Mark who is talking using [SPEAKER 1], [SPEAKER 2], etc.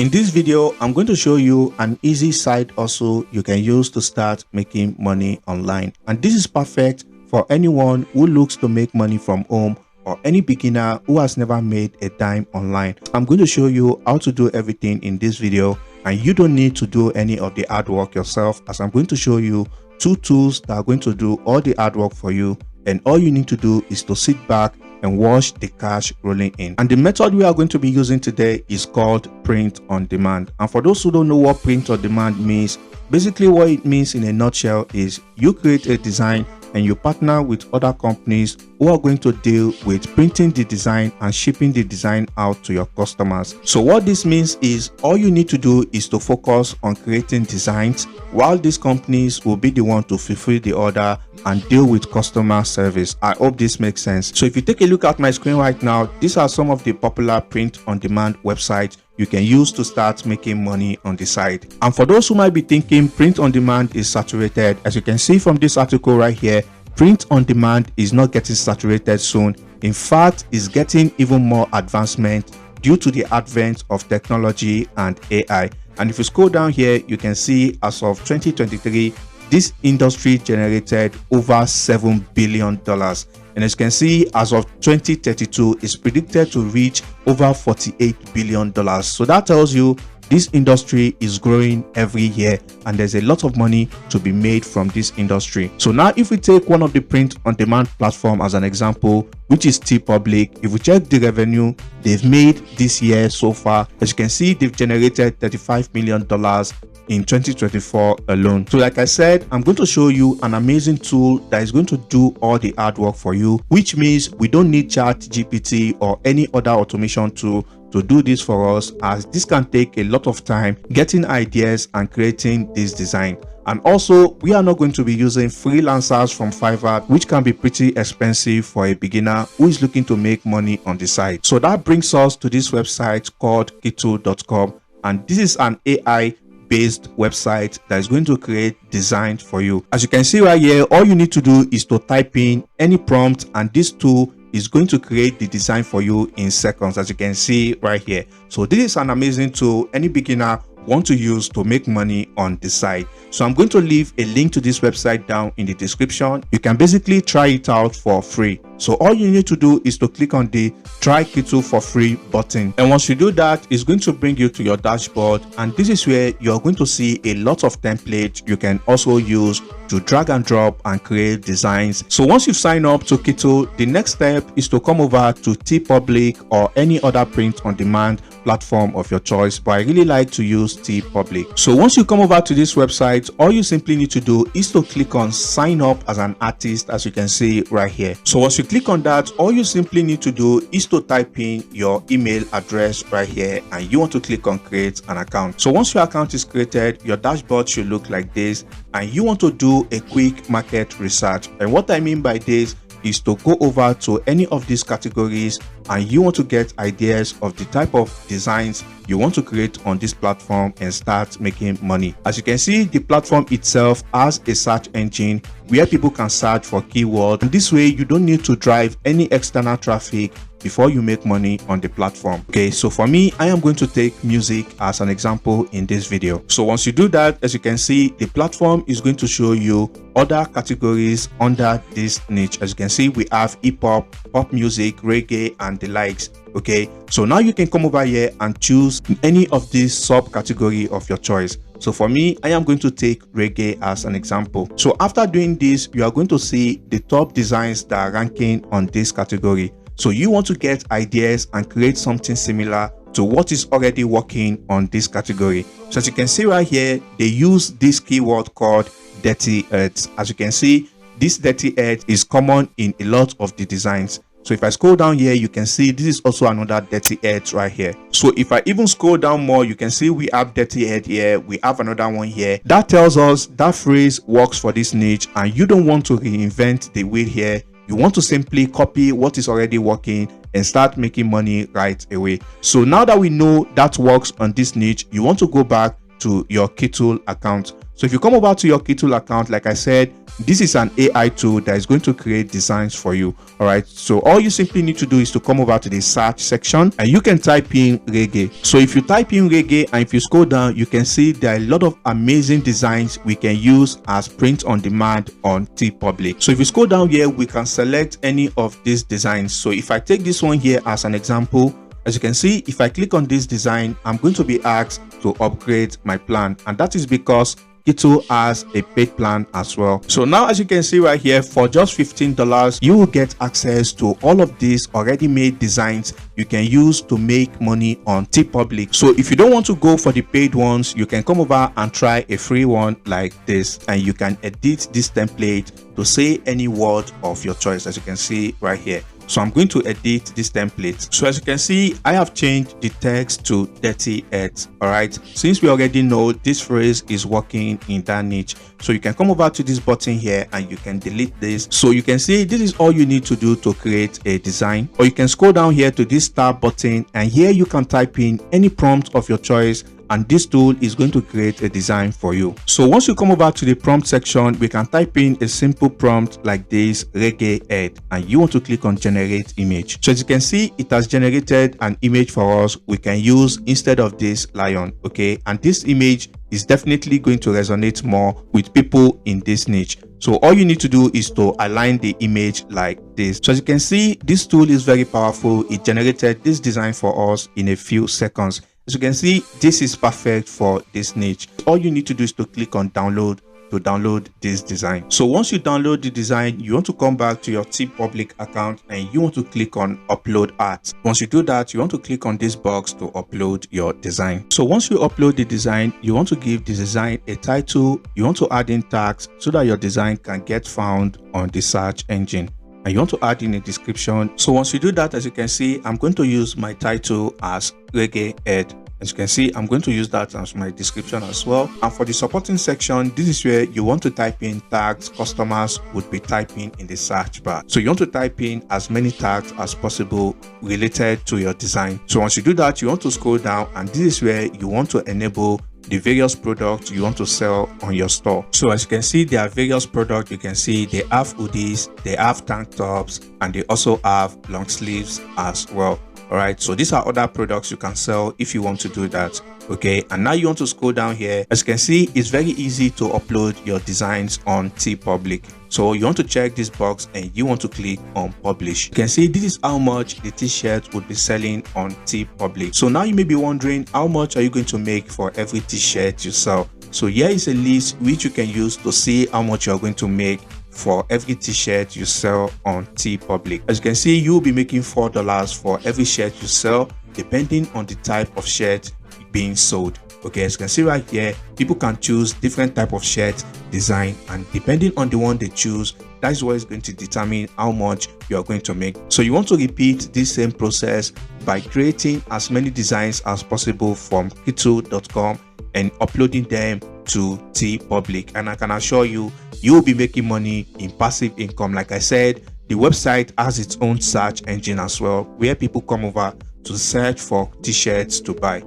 [SPEAKER 1] In this video, I'm going to show you an easy side hustle you can use to start making money online. And this is perfect for anyone who looks to make money from home or any beginner who has never made a dime online. I'm going to show you how to do everything in this video, and you don't need to do any of the hard work yourself, as I'm going to show you two tools that are going to do all the hard work for you, and all you need to do is to sit back and watch the cash rolling in. And the method we are going to be using today is called print on demand. And for those who don't know what print on demand means, basically what it means in a nutshell is you create a design and you partner with other companies who are going to deal with printing the design and shipping the design out to your customers. So what this means is all you need to do is to focus on creating designs, while these companies will be the one to fulfill the order and deal with customer service. I hope this makes sense. So if you take a look at my screen right now, these are some of the popular print on demand websites you can use to start making money on the side. And for those who might be thinking print on demand is saturated, as you can see from this article right here, print on demand is not getting saturated soon. In fact, it's getting even more advancement due to the advent of technology and AI. And if you scroll down here, you can see as of 2023, this industry generated over $7 billion. And as you can see, as of 2032, it's predicted to reach over $48 billion. So that tells you this industry is growing every year, and there's a lot of money to be made from this industry. So now if we take one of the print on demand platform as an example, which is TeePublic, if we check the revenue they've made this year so far, as you can see, they've generated $35 million in 2024 alone. So like I said, I'm going to show you an amazing tool that is going to do all the hard work for you, which means we don't need ChatGPT or any other automation tool to do this for us, as this can take a lot of time getting ideas and creating this design. And also, we are not going to be using freelancers from Fiverr, which can be pretty expensive for a beginner who is looking to make money on the side. So that brings us to this website called Kitu.com, and this is an AI based website that is going to create designs for you. As you can see right here, all you need to do is to type in any prompt, and this tool is going to create the design for you in seconds, as you can see right here. So this is an amazing tool any beginner want to use to make money on the side. So I'm going to leave a link to this website down in the description. You can basically try it out for free. So all you need to do is to click on the try Kitu for free button, and once you do that, it's going to bring you to your dashboard, and this is where you're going to see a lot of templates you can also use to drag and drop and create designs. So once you've signed up to Kitu, the next step is to come over to TeePublic or any other print on demand platform of your choice, but I really like to use TeePublic. So once you come over to this website, all you simply need to do is to click on sign up as an artist, as you can see right here. So once you click on that, all you simply need to do is to type in your email address right here, and you want to click on create an account. So once your account is created, your dashboard should look like this, and you want to do a quick market research. And what I mean by this is to go over to any of these categories, and you want to get ideas of the type of designs you want to create on this platform and start making money. As you can see, the platform itself has a search engine where people can search for keywords, and this way you don't need to drive any external traffic before you make money on the platform. Okay, so for me, I am going to take music as an example in this video. So once you do that, as you can see, the platform is going to show you other categories under this niche. As you can see, we have hip-hop, pop music, reggae, and the likes. Okay, so now you can come over here and choose any of these subcategory of your choice. So for me, I am going to take reggae as an example. So after doing this, you are going to see the top designs that are ranking on this category. So you want to get ideas and create something similar to what is already working on this category. So as you can see right here, they use this keyword called dirty earth. As you can see, this dirty earth is common in a lot of the designs. So if I scroll down here, you can see this is also another dirty earth right here. So if I even scroll down more, you can see we have dirty earth here, we have another one here. That tells us that phrase works for this niche, and you don't want to reinvent the wheel here. You want to simply copy what is already working and start making money right away. So now that we know that works on this niche, you want to go back to your Kitu account. So if you come over to your Kitool account, like I said, this is an AI tool that is going to create designs for you. All right, so all you simply need to do is to come over to the search section and you can type in reggae. So if you type in reggae and if you scroll down, you can see there are a lot of amazing designs we can use as print on demand on TeePublic. So if you scroll down here, we can select any of these designs. So if I take this one here as an example, as you can see, if I click on this design, I'm going to be asked to upgrade my plan, and that is because Kitool has a paid plan as well. So now, as you can see right here, for just $15, you will get access to all of these already made designs you can use to make money on TeePublic. So if you don't want to go for the paid ones, you can come over and try a free one like this, and you can edit this template to say any word of your choice, as you can see right here. So I'm going to edit this template. So as you can see, I have changed the text to 30X. All right, since we already know this phrase is working in that niche, so you can come over to this button here and you can delete this. So you can see this is all you need to do to create a design. Or you can scroll down here to this start button, and here you can type in any prompt of your choice, and this tool is going to create a design for you. So once you come over to the prompt section, we can type in a simple prompt like this, reggae head, and you want to click on generate image. So as you can see, it has generated an image for us we can use instead of this lion. Okay, and this image is definitely going to resonate more with people in this niche. So all you need to do is to align the image like this. So as you can see, this tool is very powerful. It generated this design for us in a few seconds. As you can see, this is perfect for this niche. All you need to do is to click on download to download this design. So once you download the design, you want to come back to your TeePublic account and you want to click on upload art. Once you do that, you want to click on this box to upload your design. So once you upload the design, you want to give the design a title. You want to add in tags so that your design can get found on the search engine. And you want to add in a description. So once you do that, as you can see, I'm going to use my title as reggae head. As you can see, I'm going to use that as my description as well. And for the supporting section, this is where you want to type in tags customers would be typing in the search bar. So you want to type in as many tags as possible related to your design. So once you do that, you want to scroll down, and this is where you want to enable the various products you want to sell on your store. So as you can see, there are various products. You can see they have hoodies, they have tank tops, and they also have long sleeves as well. All right, so these are other products you can sell if you want to do that. Okay, and now you want to scroll down here. As you can see, it's very easy to upload your designs on TeePublic. So you want to check this box and you want to click on publish. You can see this is how much the t-shirt would be selling on TeePublic. So now you may be wondering, how much are you going to make for every t-shirt you sell? So here is a list which you can use to see how much you're going to make for every t-shirt you sell on TeePublic. As you can see, you'll be making $4 for every shirt you sell, depending on the type of shirt being sold. Okay, as you can see right here, people can choose different type of shirt design, and depending on the one they choose, that's what is going to determine how much you are going to make. So you want to repeat this same process by creating as many designs as possible from Kitool.com and uploading them to TeePublic, and I can assure you, you will be making money in passive income. Like I said, the website has its own search engine as well, where people come over to search for t-shirts to buy.